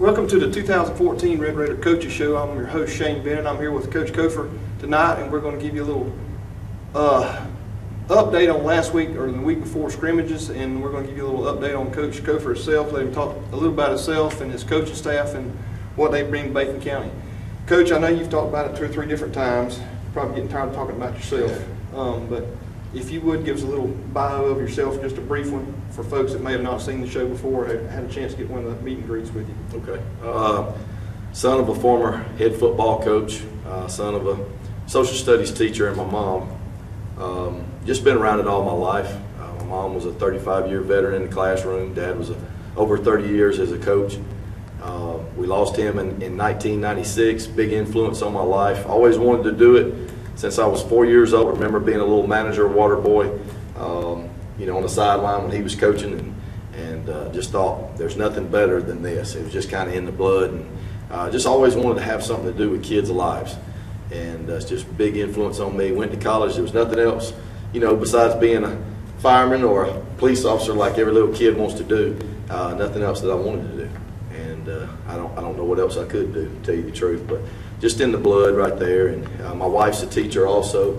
Welcome to the 2014 Red Raider Coaches Show. I'm your host, Shane Bennett. I'm here with Coach Cofer tonight, and we're going to give you a little update on last week or the week before scrimmages, and we're going to give you a little update on Coach Cofer himself, let him talk a little about himself and his coaching staff and what they bring to Bacon County. Coach, I know you've talked about it 2 or 3 different times. You're probably getting tired of talking about yourself, but if you would give us a little bio of yourself, just a brief one for folks that may have not seen the show before, had a chance to get one of the meet and greets with you. Okay. Son of a former head football coach, son of a social studies teacher, and my mom. Just been around it all my life. My mom was a 35-year veteran in the classroom. Dad was over 30 years as a coach. We lost him in 1996. Big influence on my life. Always wanted to do it since I was 4 years old. I remember being a little manager, water boy, on the sideline when he was coaching, and just thought there's nothing better than this. It was just kind of in the blood, and just always wanted to have something to do with kids' lives. And it's just a big influence on me. Went to college. There was nothing else, besides being a fireman or a police officer like every little kid wants to do. Nothing else that I wanted to do. And I don't know what else I could do, to tell you the truth. But just in the blood right there. And my wife's a teacher also,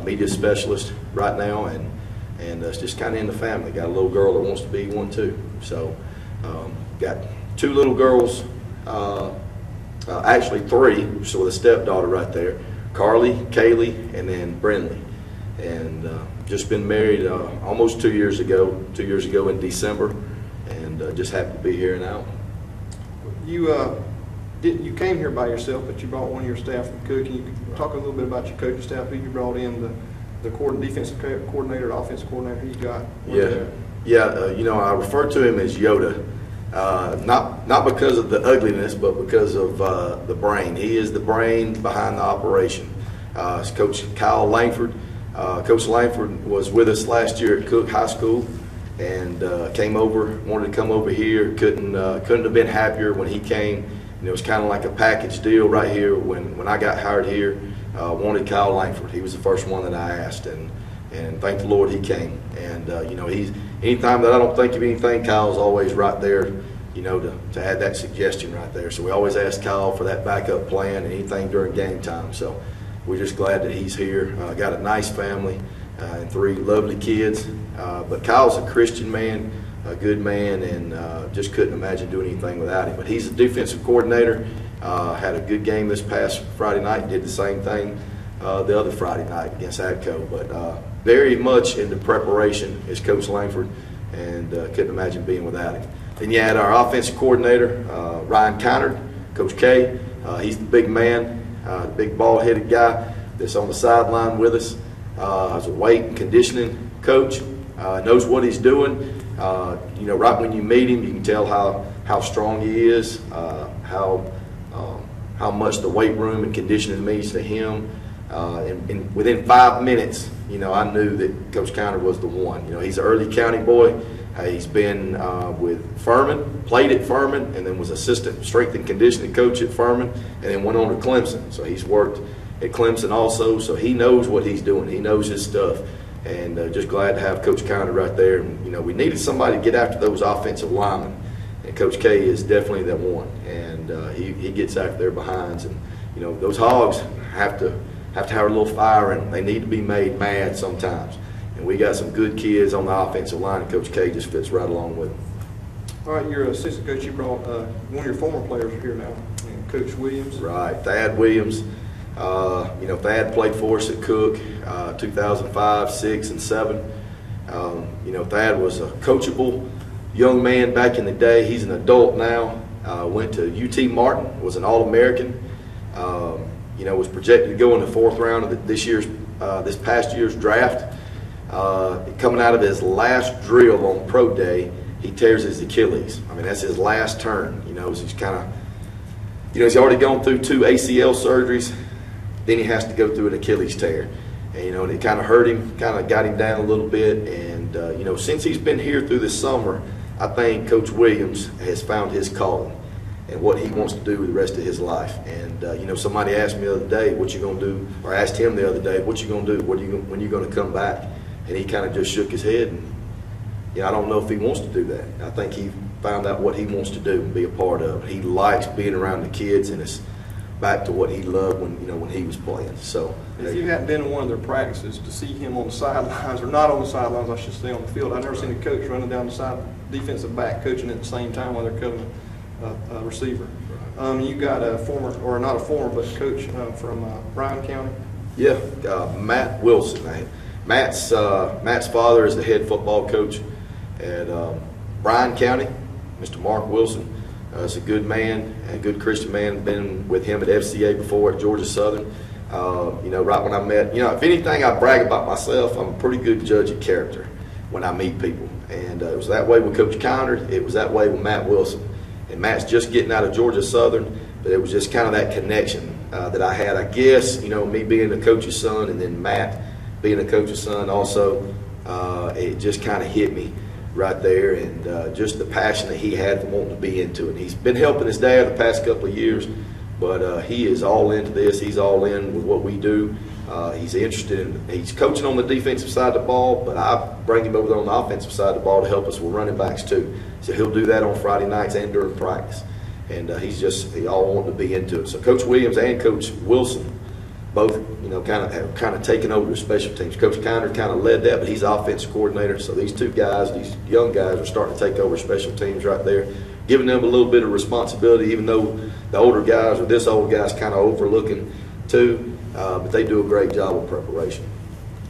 media specialist right now, and it's just kind of in the family. Got a little girl that wants to be one too. So got 2 little girls, actually 3, so with a stepdaughter right there, Carly, Kaylee, and then Brenley. And just been married almost 2 years ago in December, and just happy to be here now. You came here by yourself, but you brought one of your staff from Cook. Can you talk a little bit about your coaching staff? Who you brought in, the defensive coordinator, the offensive coordinator, who you got? I refer to him as Yoda. Not because of the ugliness, but because of the brain. He is the brain behind the operation. It's Coach Kyle Langford. Coach Langford was with us last year at Cook High School, and wanted to come over here. Couldn't have been happier when he came. And it was kind of like a package deal right here. When I got hired here, wanted Kyle Langford. He was the first one that I asked, and thank the Lord he came. And he's anytime that I don't think of anything, Kyle's always right there, to add that suggestion right there. So we always ask Kyle for that backup plan and anything during game time. So we're just glad that he's here. Got a nice family and 3 lovely kids. But Kyle's a Christian man, a good man, and just couldn't imagine doing anything without him. But he's a defensive coordinator. Had a good game this past Friday night. Did the same thing the other Friday night against ADCO. But very much into preparation is Coach Langford, and couldn't imagine being without him. Then you had our offensive coordinator, Ryan Kynard, Coach K. He's the big man, the big bald-headed guy that's on the sideline with us. He's a weight and conditioning coach. Knows what he's doing. Right when you meet him, you can tell how strong he is, how much the weight room and conditioning means to him. And within 5 minutes, I knew that Coach Kynard was the one. He's an early county boy. He's been with Furman, played at Furman, and then was assistant strength and conditioning coach at Furman, and then went on to Clemson. So he's worked at Clemson also, so he knows what he's doing. He knows his stuff. And just glad to have Coach Kynard right there. And, we needed somebody to get after those offensive linemen. And Coach K is definitely that one. And he gets after their behinds. And, those hogs have to have a little fire in them. They need to be made mad sometimes. And we got some good kids on the offensive line, and Coach K just fits right along with them. All right, you're assistant coach. You brought one of your former players here now, Coach Williams. Right, Thad Williams. Thad played for us at Cook 2005, 6, and 7. Thad was a coachable young man back in the day. He's an adult now. Went to UT Martin, was an All-American. Was projected to go in the 4th round of this past year's draft. Coming out of his last drill on pro day, he tears his Achilles. That's his last turn. He's kind of, he's already gone through 2 ACL surgeries. Then he has to go through an Achilles tear. And, it kind of hurt him, kind of got him down a little bit. And, since he's been here through this summer, I think Coach Williams has found his calling and what he wants to do with the rest of his life. And, somebody asked me the other day, what you going to do, or asked him the other day, what you going to do, when you going to come back? And he kind of just shook his head. And, I don't know if he wants to do that. I think he found out what he wants to do and be a part of. He likes being around the kids, and it's back to what he loved when he was playing. So if you hadn't been in one of their practices to see him on the sidelines, or not on the sidelines, I should say, on the field, I've never seen a coach running down the side, defensive back, coaching at the same time while they're covering a receiver. You got a former, or not a former, but coach from Bryan County. Yeah, Matt Wilson. Matt's father is the head football coach at Bryan County. Mr. Mark Wilson is a good man, a good Christian man. Been with him at FCA before at Georgia Southern. Right when I met, if anything, I brag about myself. I'm a pretty good judge of character when I meet people, and it was that way with Coach Connor. It was that way with Matt Wilson. And Matt's just getting out of Georgia Southern, but it was just kind of that connection that I had. I guess, me being a coach's son, and then Matt being a coach's son also, it just kind of hit me right there, and just the passion that he had for wanting to be into it. He's been helping his dad the past couple of years, but he is all into this. He's all in with what we do. He's interested he's coaching on the defensive side of the ball, but I bring him over there on the offensive side of the ball to help us with running backs too. So he'll do that on Friday nights and during practice. And he all wanting to be into it. So Coach Williams and Coach Wilson both, kind of taken over the special teams. Coach Connor kind of led that, but he's offensive coordinator. So these two guys, these young guys, are starting to take over special teams right there, giving them a little bit of responsibility, even though the older guys, or this old guy's kind of overlooking too, but they do a great job of preparation.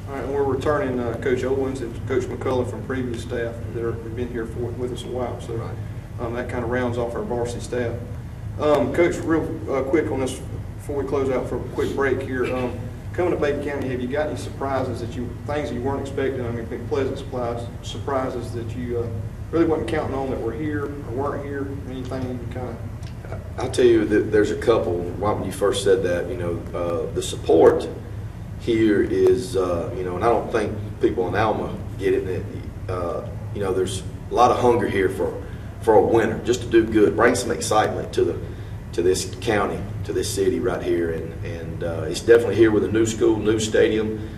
All right, and we're returning Coach Owens and Coach McCullough from previous staff that have been here with us a while. So that kind of rounds off our varsity staff. Coach, real quick on this before we close out for a quick break here. Coming to Bacon County, have you got any surprises things that you weren't expecting? I mean, pleasant surprises that you really wasn't counting on that were here or weren't here? Anything you kind of? I'll tell you that there's a couple. When you first said that, the support here is, and I don't think people in Alma get it. There's a lot of hunger here for a winner, just to do good, bring some excitement to this county, to this city right here, and it's definitely here with a new school, new stadium,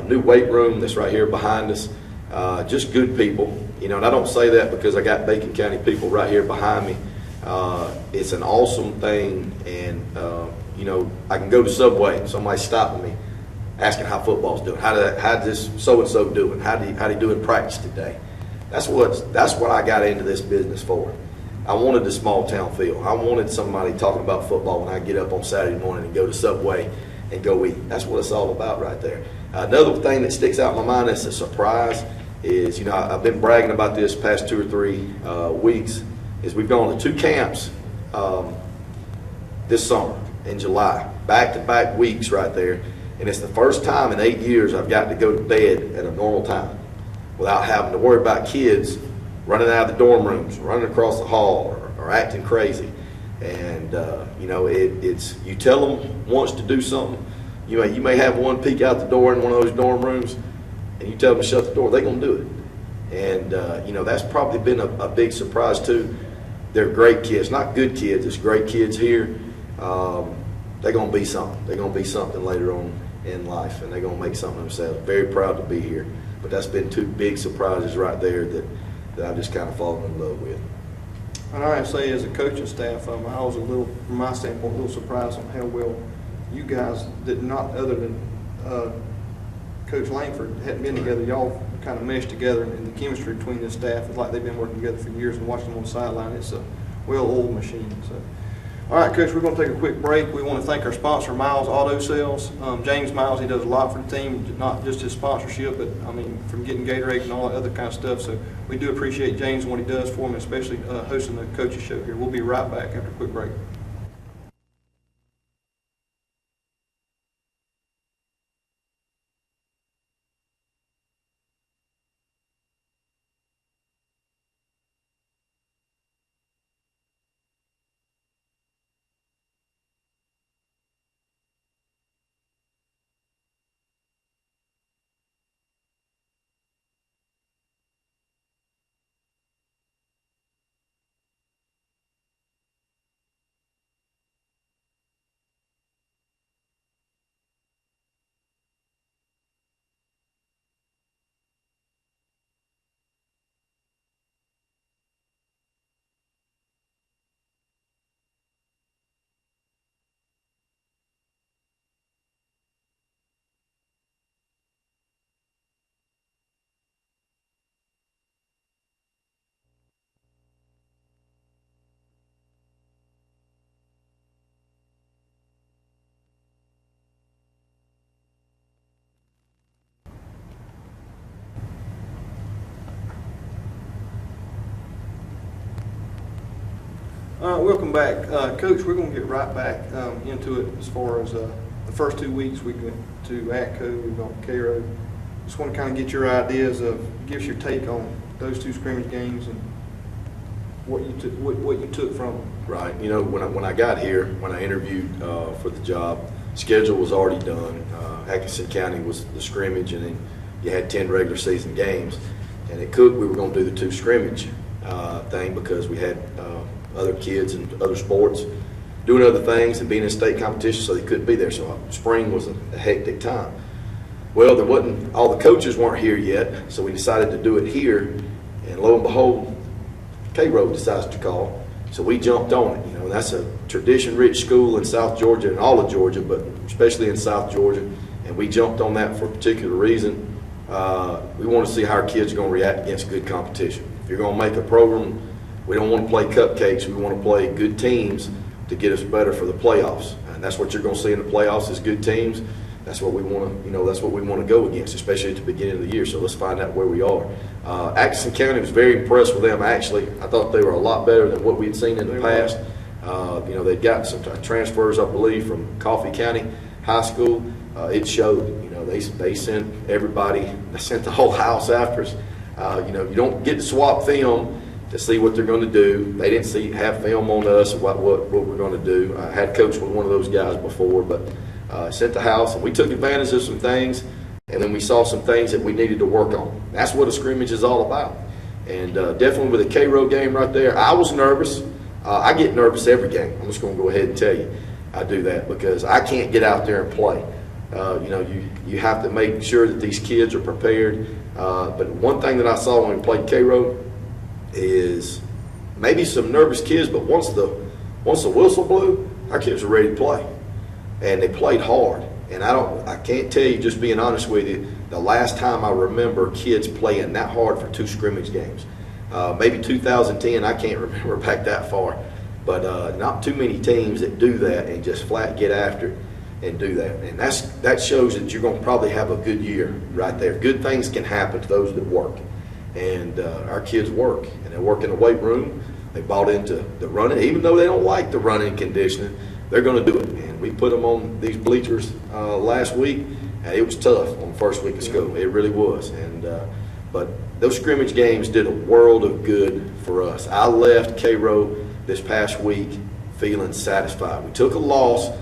new weight room that's right here behind us. Just good people, and I don't say that because I got Bacon County people right here behind me. It's an awesome thing, and I can go to Subway and somebody's stopping me, asking how football's doing. How this so and so doing? How do you do in practice today? That's what I got into this business for. I wanted the small town feel. I wanted somebody talking about football when I get up on Saturday morning and go to Subway and go eat. That's what it's all about right there. Another thing that sticks out in my mind as a surprise is, I've been bragging about this past 2 or 3 weeks, is we've gone to 2 camps this summer in July, back-to-back weeks right there, and it's the first time in 8 years I've got to go to bed at a normal time without having to worry about kids running out of the dorm rooms, running across the hall, or acting crazy. And it's you tell them once to do something, you may have one peek out the door in one of those dorm rooms, and you tell them to shut the door, they're going to do it. And that's probably been a big surprise too. They're great kids, not good kids, it's great kids here. They're going to be something. They're going to be something later on in life, and they're going to make something of themselves. Very proud to be here. But that's been 2 big surprises right there that I've just kind of fallen in love with. And I say, as a coaching staff, I was from my standpoint, a little surprised on how well you guys did not, other than Coach Langford, hadn't been together. Y'all kind of meshed together, and the chemistry between the staff is like they've been working together for years, and watching them on the sideline, it's a well-oiled machine. So, all right, Coach, we're going to take a quick break. We want to thank our sponsor, Miles Auto Sales. James Miles, he does a lot for the team, not just his sponsorship, but from getting Gatorade and all that other kind of stuff. So we do appreciate James and what he does for him, especially hosting the coaches show here. We'll be right back after a quick break. Welcome back. Coach, we're going to get right back into it as far as the first 2 weeks we went to ATCO, we've gone to Cairo. Just want to kind of get your ideas give us your take on those 2 scrimmage games and what you took from them. Right. You know, when I got here, when I interviewed for the job, schedule was already done. Atkinson County was the scrimmage, and then you had 10 regular season games. And at Cook, we were going to do the 2 scrimmage thing because we had other kids and other sports doing other things and being in state competition, so they couldn't be there. So spring was a hectic time. Well, all the coaches weren't here yet, so we decided to do it here. And lo and behold, Cairo decides to call. So we jumped on it. You know, that's a tradition-rich school in South Georgia and all of Georgia, but especially in South Georgia. And we jumped on that for a particular reason. We want to see how our kids are going to react against good competition. If you're going to make a program, we don't want to play cupcakes. We want to play good teams to get us better for the playoffs. And that's what you're going to see in the playoffs is good teams. That's what we want to, that's what we want to go against, especially at the beginning of the year. So let's find out where we are. Atkinson County was very impressed with them, actually. I thought they were a lot better than what we'd seen in the past. They'd got some transfers, I believe, from Coffee County High School. It showed. They sent everybody. They sent the whole house after us. You don't get to swap film to see what they're going to do. They didn't have film on us what we're going to do. I had coached with one of those guys before, but sent the house, and we took advantage of some things, and then we saw some things that we needed to work on. That's what a scrimmage is all about. And definitely with the Cairo game right there, I was nervous. I get nervous every game. I'm just going to go ahead and tell you I do that because I can't get out there and play. You have to make sure that these kids are prepared. But one thing that I saw when we played Cairo is maybe some nervous kids, but once the whistle blew, our kids were ready to play, and they played hard. And I can't tell you, just being honest with you, the last time I remember kids playing that hard for 2 scrimmage games. Maybe 2010, I can't remember back that far, but not too many teams that do that and just flat get after it and do that. And that shows that you're going to probably have a good year right there. Good things can happen to those that work. And our kids work, and they work in the weight room. They bought into the running, even though they don't like the running conditioning, they're going to do it. And we put them on these bleachers last week, and it was tough on the first week of school. It really was. And but those scrimmage games did a world of good for us. I left Cairo this past week feeling satisfied. We took a loss,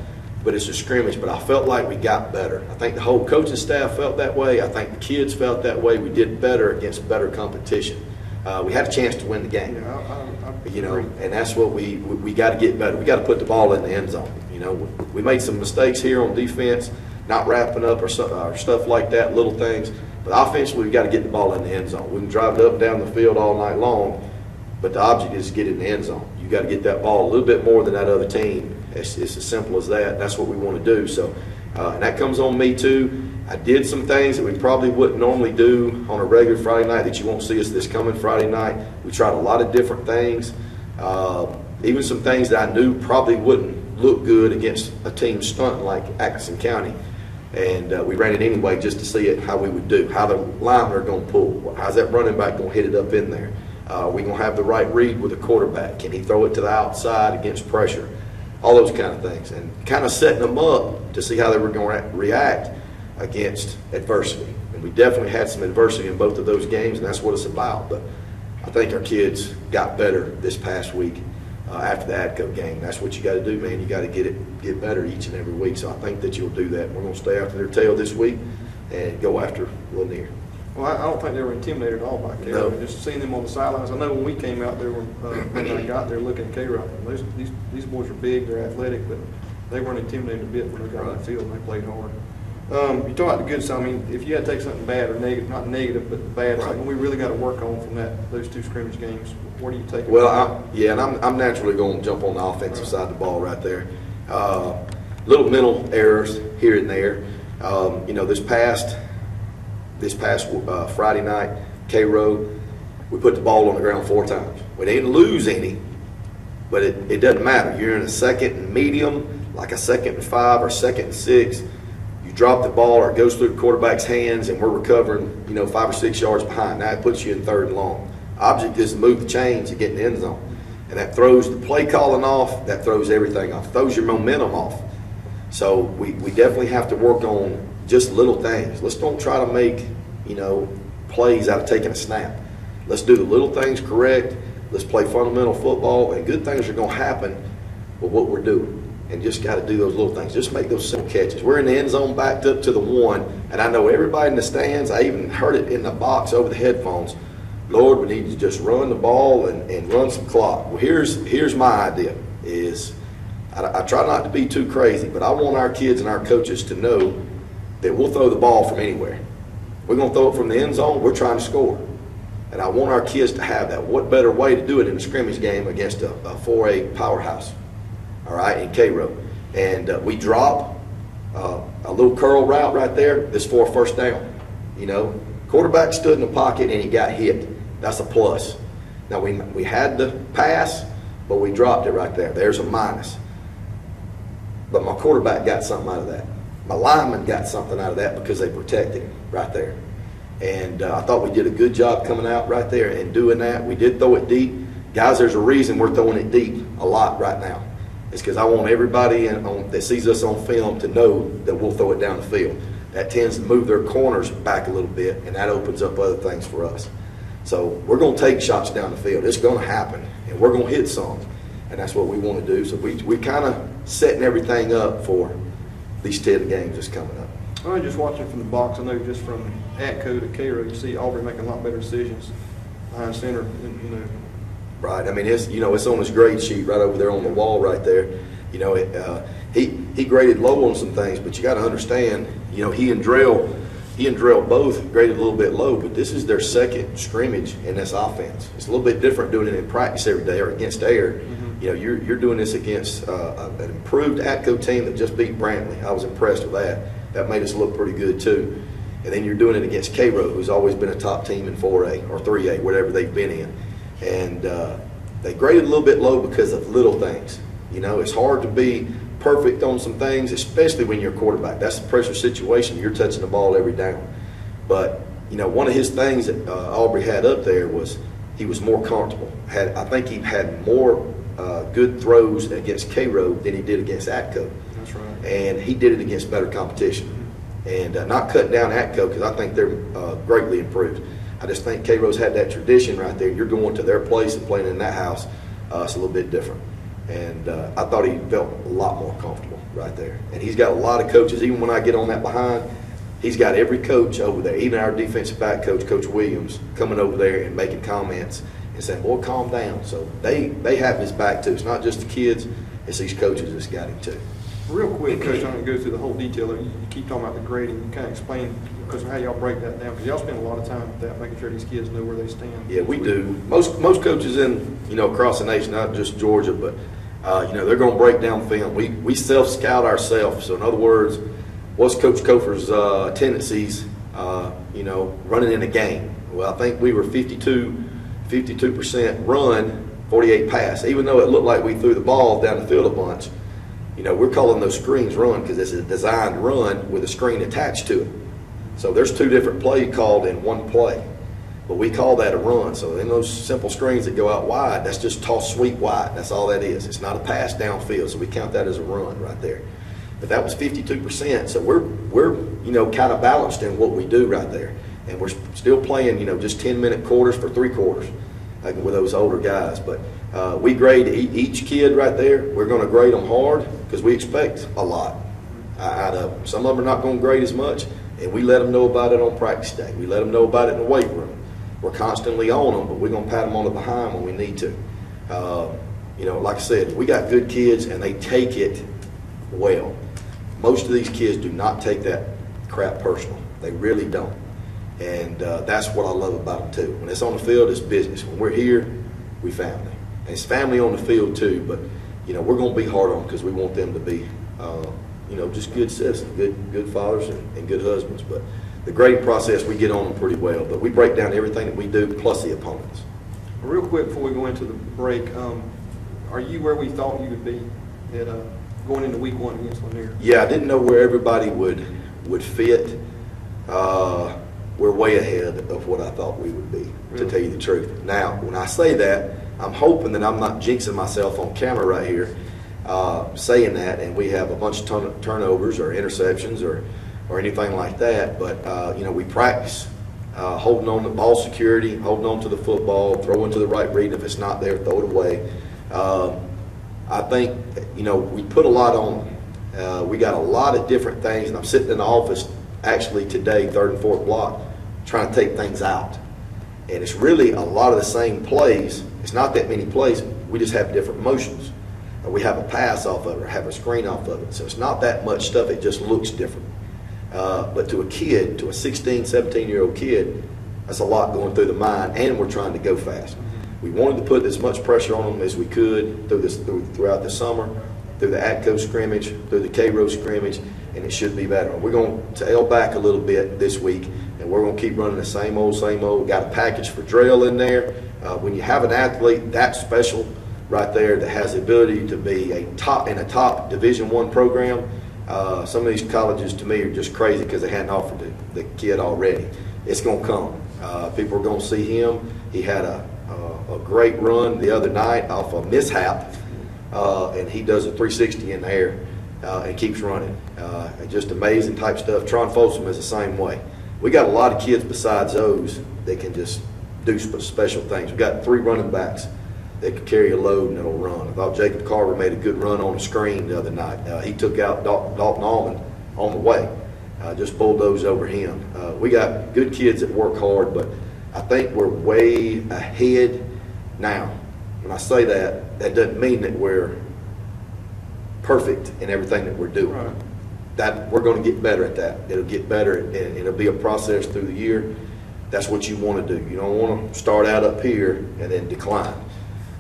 but it's a scrimmage, but I felt like we got better. I think the whole coaching staff felt that way. I think the kids felt that way. We did better against better competition. We had a chance to win the game. And that's what we got to get better. We got to put the ball in the end zone. We made some mistakes here on defense, not wrapping up or stuff like that, little things. But offensively, we got to get the ball in the end zone. We can drive it up and down the field all night long, but the object is to get it in the end zone. You got to get that ball a little bit more than that other team. It's as simple as that. That's what we want to do. So, and that comes on me too. I did some things that we probably wouldn't normally do on a regular Friday night that you won't see us this coming Friday night. We tried a lot of different things, even some things that I knew probably wouldn't look good against a team stunting like Atkinson County. And we ran it anyway just to see how we would do, how the linemen are going to pull. How's that running back going to hit it up in there? We going to have the right read with the quarterback. Can he throw it to the outside against pressure? All those kind of things. And kind of setting them up to see how they were going to react against adversity. And we definitely had some adversity in both of those games, and that's what it's about. But I think our kids got better this past week after the ATCO game. That's what you got to do, man. You got to get better each and every week. So I think that you'll do that. We're going to stay after their tail this week and go after Lanier. Well, I don't think they were intimidated at all by Cairo. No. Just seeing them on the sidelines. I know when we came out there, when I got there looking at Cairo, these boys are big, they're athletic, but they weren't intimidated a bit when they got on the field and they played hard. You talk about the good side. I mean, if you had to take something bad or negative, not negative, but bad, right, something we really got to work on from those 2 scrimmage games, what do you take? Well, I'm naturally going to jump on the offensive side of the ball right there. Little mental errors here and there. This past Friday night, Cairo, we put the ball on the ground 4 times. We didn't lose any, but it doesn't matter. You're in a 2nd and medium, like a 2nd and 5 or 2nd and 6. You drop the ball or it goes through the quarterback's hands and we're recovering, 5 or 6 yards behind. Now it puts you in 3rd and long. Object is to move the chains and get in the end zone. And that throws the play calling off, that throws everything off, throws your momentum off. So we definitely have to work on just little things. Let's don't try to make, plays out of taking a snap. Let's do the little things correct. Let's play fundamental football, and good things are going to happen with what we're doing. And just got to do those little things. Just make those simple catches. We're in the end zone backed up to the 1, and I know everybody in the stands, I even heard it in the box over the headphones, Lord, we need to just run the ball and run some clock. Well, here's my idea is I try not to be too crazy, but I want our kids and our coaches to know that we'll throw the ball from anywhere. We're going to throw it from the end zone. We're trying to score. And I want our kids to have that. What better way to do it in a scrimmage game against a 4A powerhouse, all right, in Cairo. And we drop a little curl route right there. This for a first down. Quarterback stood in the pocket and he got hit. That's a plus. Now, we had the pass, but we dropped it right there. There's a minus. But my quarterback got something out of that. My lineman got something out of that because they protected him right there. And I thought we did a good job coming out right there and doing that. We did throw it deep. Guys, there's a reason we're throwing it deep a lot right now. It's because I want everybody that sees us on film to know that we'll throw it down the field. That tends to move their corners back a little bit, and that opens up other things for us. So we're going to take shots down the field. It's going to happen, and we're going to hit some, and that's what we want to do. So we kind of setting everything up for these 10 games that's coming up. I was just watching from the box. I know just from Atco to Cairo, you see Aubrey making a lot better decisions behind center. Right. I mean, it's on his grade sheet right over there on the wall right there. He graded low on some things, but you got to understand, he and Drell both graded a little bit low, but this is their second scrimmage in this offense. It's a little bit different doing it in practice every day or against air. Mm-hmm. You're doing this against an improved Atco team that just beat Brantley. I was impressed with that. That made us look pretty good too. And then you're doing it against Cairo, who's always been a top team in 4A or 3A, whatever they've been in. And they graded a little bit low because of little things. It's hard to be perfect on some things, especially when you're a quarterback. That's a pressure situation. You're touching the ball every down. But, one of his things that Aubrey had up there was he was more comfortable. I think he had more good throws against Cairo than he did against Atco. That's right. And he did it against better competition. And not cutting down Atco because I think they're greatly improved. I just think Cairo's had that tradition right there. You're going to their place and playing in that house. It's a little bit different. And I thought he felt a lot more comfortable right there. And he's got a lot of coaches. Even when I get on that behind, he's got every coach over there, even our defensive back coach, Coach Williams, coming over there and making comments and saying, boy, calm down. So they have his back too. It's not just the kids, it's these coaches that's got him too. Real quick, Coach, I'm going to go through the whole detail. You keep talking about the grading. You kind of explain because of how y'all break that down. Because y'all spend a lot of time with that, making sure these kids know where they stand. Yeah, we do. Most coaches across the nation, not just Georgia, but they're going to break down film. We self-scout ourselves. So in other words, what's Coach Cofer's tendencies, running in a game? Well, I think we were 52% run, 48 pass. Even though it looked like we threw the ball down the field a bunch. We're calling those screens run because it's a designed run with a screen attached to it. So there's two different plays called in one play. But we call that a run. So in those simple screens that go out wide, that's just toss sweep wide. That's all that is. It's not a pass downfield. So we count that as a run right there. But that was 52%. So we're kind of balanced in what we do right there. And we're still playing, just 10-minute quarters for 3 quarters, like with those older guys. But we grade each kid right there. We're going to grade them hard because we expect a lot out of them. Some of them are not going to grade as much, and we let them know about it on practice day. We let them know about it in the weight room. We're constantly on them, but we're going to pat them on the behind when we need to. Like I said, we got good kids, and they take it well. Most of these kids do not take that crap personal. They really don't. And that's what I love about them, too. When it's on the field, it's business. When we're here, we family. And it's family on the field, too, but, we're going to be hard on them because we want them to be, just good citizens, good fathers and good husbands. But the grading process, we get on them pretty well. But we break down everything that we do plus the opponents. Real quick before we go into the break, are you where we thought you would be at going into week 1 against Lanier? Yeah, I didn't know where everybody would fit. We're way ahead of what I thought we would be, to tell you the truth. Now, when I say that, I'm hoping that I'm not jinxing myself on camera right here saying that, and we have a bunch of turnovers or interceptions or anything like that. But we practice holding on to ball security, holding on to the football, throwing to the right read. If it's not there, throw it away. I think we put a lot on them. We got a lot of different things, and I'm sitting in the office actually today, third and fourth block, trying to take things out. And it's really a lot of the same plays. It's not that many plays. We just have different motions. We have a pass off of it or have a screen off of it. So it's not that much stuff. It just looks different. But to a kid, to a 16, 17-year-old kid, that's a lot going through the mind, and we're trying to go fast. We wanted to put as much pressure on them as we could throughout the summer, through the ATCO scrimmage, through the K-Row scrimmage, and it should be better. We're going to tail back a little bit this week, and we're going to keep running the same old, same old. Got a package for drill in there. When you have an athlete that special right there that has the ability to be in a top Division I program, some of these colleges to me are just crazy because they hadn't offered the kid already. It's going to come. People are going to see him. He had a great run the other night off a mishap, and he does a 360 in the air and keeps running. Just amazing type stuff. Tron Folsom is the same way. We got a lot of kids besides those that can just do special things. We got 3 running backs that can carry a load and it'll run. I thought Jacob Carver made a good run on the screen the other night. He took out Dalton Allman on the way. Just bulldozed over him. We got good kids that work hard, but I think we're way ahead now. When I say that, that doesn't mean that we're perfect in everything that we're doing. Right. That we're going to get better at that. It'll get better, and it'll be a process through the year. That's what you want to do. You don't want to start out up here and then decline.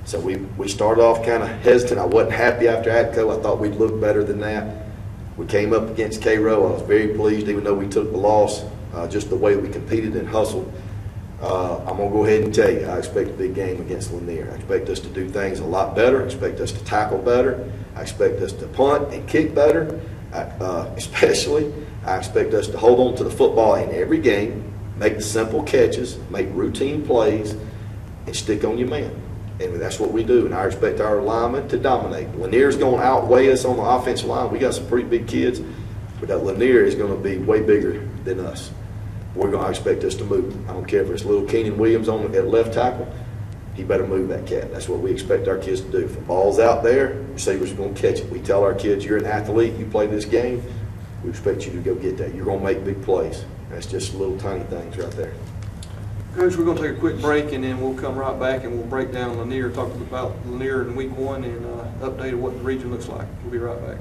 So we started off kind of hesitant. I wasn't happy after ATCO. I thought we'd look better than that. We came up against K-Row. I was very pleased, even though we took the loss, just the way we competed and hustled. I'm going to go ahead and tell you, I expect a big game against Lanier. I expect us to do things a lot better. I expect us to tackle better. I expect us to punt and kick better. Especially, I expect us to hold on to the football in every game, make the simple catches, make routine plays, and stick on your man. And that's what we do. And I expect our linemen to dominate. Lanier's going to outweigh us on the offensive line. We got some pretty big kids, but that Lanier is going to be way bigger than us. We're going to expect us to move. I don't care if it's little Keenan Williams at left tackle. He better move that cat. That's what we expect our kids to do. If the ball's out there, receivers are going to catch it. We tell our kids, you're an athlete, you play this game, we expect you to go get that. You're going to make big plays. That's just little tiny things right there. Coach, we're going to take a quick break, and then we'll come right back and we'll break down Lanier, talk about Lanier in week 1 and update of what the region looks like. We'll be right back.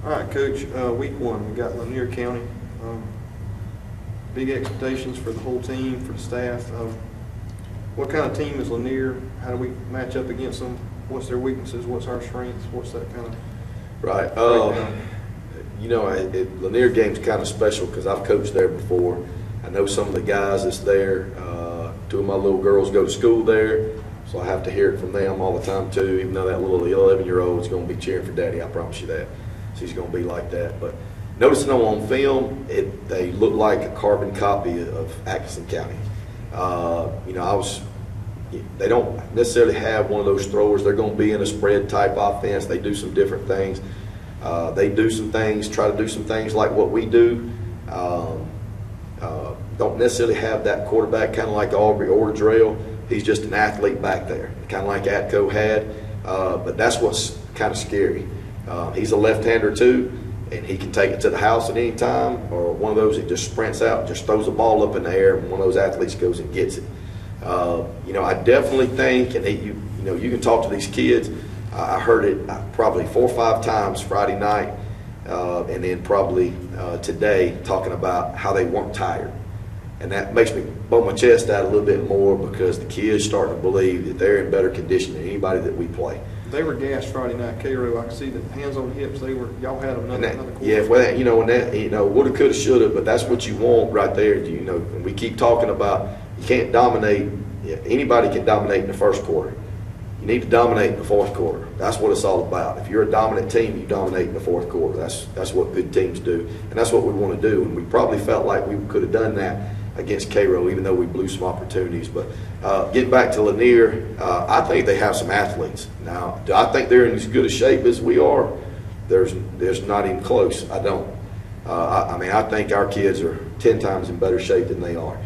All right, Coach, week 1, we got Lanier County. big expectations for the whole team, for the staff. What kind of team is Lanier? How do we match up against them? What's their weaknesses? What's our strengths? What's that kind of Right. Lanier game's kind of special because I've coached there before. I know some of the guys that's there. Two of my little girls go to school there, so I have to hear it from them all the time too, even though that little 11-year-old is going to be cheering for Daddy, I promise you that. She's going to be like that. But noticing them on film, they look like a carbon copy of Atkinson County. They don't necessarily have one of those throwers. They're going to be in a spread type offense. They do some different things. They do some things, try to do some things like what we do. Don't necessarily have that quarterback kind of like Aubrey or Drell. He's just an athlete back there, kind of like Atco had. But that's what's kind of scary. He's a left-hander too, and he can take it to the house at any time, or one of those that just sprints out, just throws the ball up in the air, and one of those athletes goes and gets it. I definitely think, and you can talk to these kids. I heard it probably 4 or 5 times Friday night, and then probably today, talking about how they weren't tired. And that makes me blow my chest out a little bit more because the kids starting to believe that they're in better condition than anybody that we play. They were gassed Friday night, Cairo. I could see the hands on the hips. Y'all had them another quarter. Yeah, well, woulda, coulda, shoulda, but that's what you want right there. And we keep talking about you can't dominate. Anybody can dominate in the first quarter. You need to dominate in the fourth quarter. That's what it's all about. If you're a dominant team, you dominate in the fourth quarter. That's what good teams do, and that's what we want to do. And we probably felt like we could have done that against Cairo, even though we blew some opportunities. But getting back to Lanier, I think they have some athletes. Now, do I think they're in as good a shape as we are? There's not even close. I don't. I think our kids are 10 times in better shape than they are.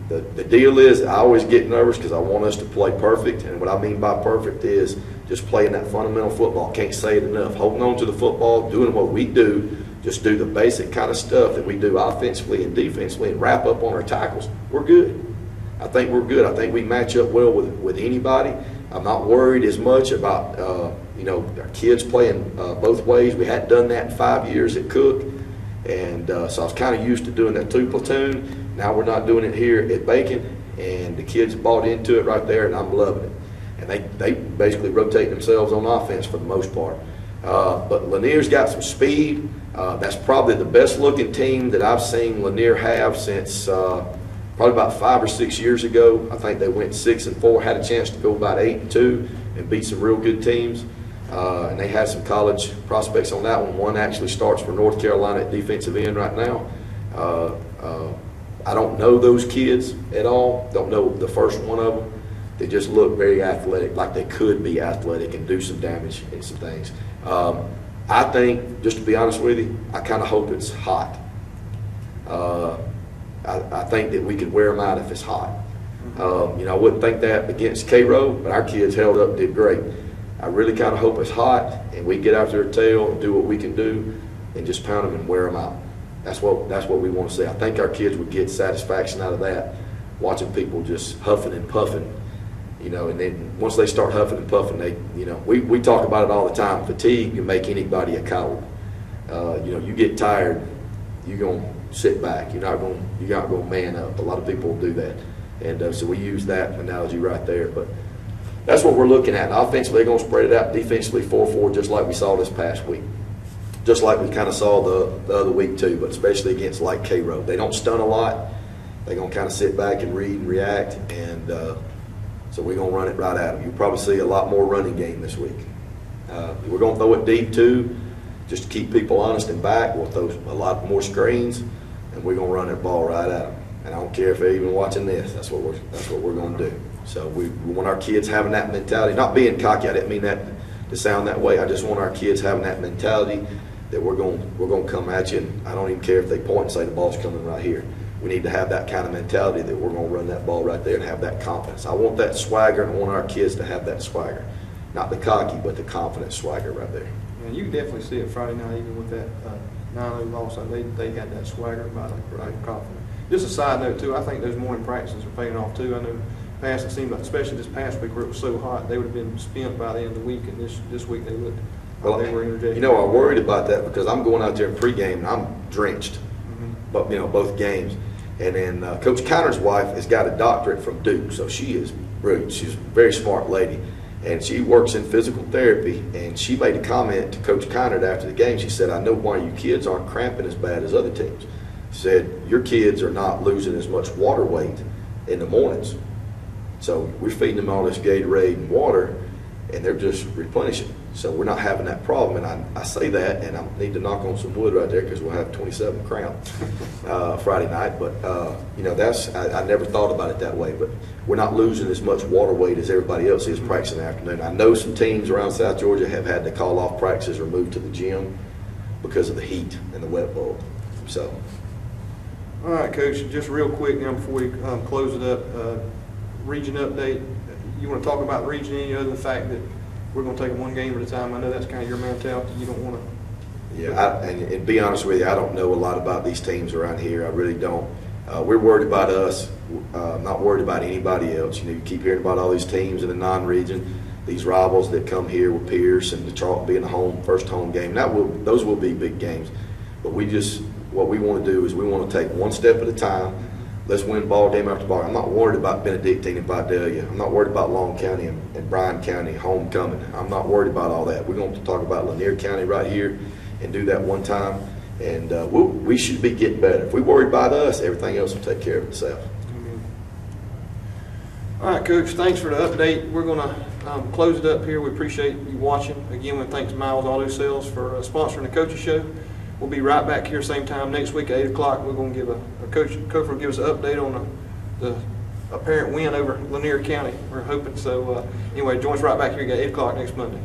The deal is I always get nervous because I want us to play perfect, and what I mean by perfect is just playing that fundamental football. Can't say it enough. Holding on to the football, doing what we do, just do the basic kind of stuff that we do offensively and defensively and wrap up on our tackles. We're good. I think we're good. I think we match up well with anybody. I'm not worried as much about our kids playing both ways. We hadn't done that in 5 years at Cook, and so I was kind of used to doing that 2 platoon. Now we're not doing it here at Bacon, and the kids bought into it right there, and I'm loving it. And they basically rotate themselves on offense for the most part. But Lanier's got some speed. That's probably the best looking team that I've seen Lanier have since probably about 5 or 6 years ago. I think they went 6-4, had a chance to go about 8-2 and beat some real good teams. And they had some college prospects on that one. One actually starts for North Carolina at defensive end right now. I don't know those kids at all. Don't know the first one of them. They just look very athletic, like they could be athletic and do some damage and some things. I think, just to be honest with you, I kind of hope it's hot. I think that we could wear them out if it's hot. I wouldn't think that against Cairo, but our kids held up and did great. I really kind of hope it's hot and we get after their tail and do what we can do and just pound them and wear them out. That's what we want to see. I think our kids would get satisfaction out of that, watching people just huffing and puffing. And then once they start huffing and puffing, we talk about it all the time. Fatigue can make anybody a coward. You get tired, you're gonna sit back. You're not gonna man up. A lot of people will do that, and so we use that analogy right there. But that's what we're looking at. And offensively, they're gonna spread it out. Defensively, 4-4, just like we saw this past week, just like we kind of saw the other week too. But especially against like Cairo, they don't stun a lot. They're gonna kind of sit back and read and react, and so we're going to run it right at them. You'll probably see a lot more running game this week. We're going to throw it deep too, just to keep people honest and back. We'll throw a lot more screens, and we're going to run that ball right at them. And I don't care if they're even watching this. That's what we're going to do. So we want our kids having that mentality, not being cocky. I didn't mean that to sound that way. I just want our kids having that mentality that we're going to come at you. And I don't even care if they point and say the ball's coming right here. We need to have that kind of mentality that we're going to run that ball right there and have that confidence. I want that swagger, and I want our kids to have that swagger. Not the cocky, but the confident swagger right there. And you can definitely see it Friday night, even with that 9-0 loss. They had that swagger about it, right? Confident. Just a side note, too, I think those morning practices are paying off, too. I know past it seemed like, especially this past week where it was so hot, they would have been spent by the end of the week, and this week they looked they were energetic. I worried about that because I'm going out there in pregame and I'm drenched. both games. And then Coach Connor's wife has got a doctorate from Duke, so she is brilliant. She's a very smart lady, and she works in physical therapy. And she made a comment to Coach Connor after the game. She said, "I know why you kids aren't cramping as bad as other teams." She said, "Your kids are not losing as much water weight in the mornings, so we're feeding them all this Gatorade and water, and they're just replenishing. So we're not having that problem." And I say that, and I need to knock on some wood right there because we'll have 27 cramps Friday night. But I never thought about it that way. But we're not losing as much water weight as everybody else is practicing in the afternoon. I know some teams around South Georgia have had to call off practices or move to the gym because of the heat and the wet bulb. So. All right, Coach, just real quick now before we close it up, region update. You want to talk about the region any other than the fact that we're going to take it one game at a time? I know that's kind of your mentality. You don't want to. Yeah, and be honest with you, I don't know a lot about these teams around here. I really don't. We're worried about us, not worried about anybody else. You keep hearing about all these teams in the non-region, these rivals that come here with Pierce and the Charlton being the first home game. Those will be big games, but what we want to do is we want to take one step at a time. Let's win ball game after ball. I'm not worried about Benedictine and Vidalia. I'm not worried about Long County and Bryan County homecoming. I'm not worried about all that. We're going to talk about Lanier County right here and do that one time, and we should be getting better. If we worry about us, everything else will take care of itself. All right, Coach, thanks for the update. We're going to close it up here. We appreciate you watching. Again, we thanks Miles Auto Sales for sponsoring the Coaches Show. We'll be right back here same time next week at 8 o'clock. We're going to give Coach Cofer will give us an update on the apparent win over Lanier County. We're hoping. So anyway, join us right back here at 8 o'clock next Monday.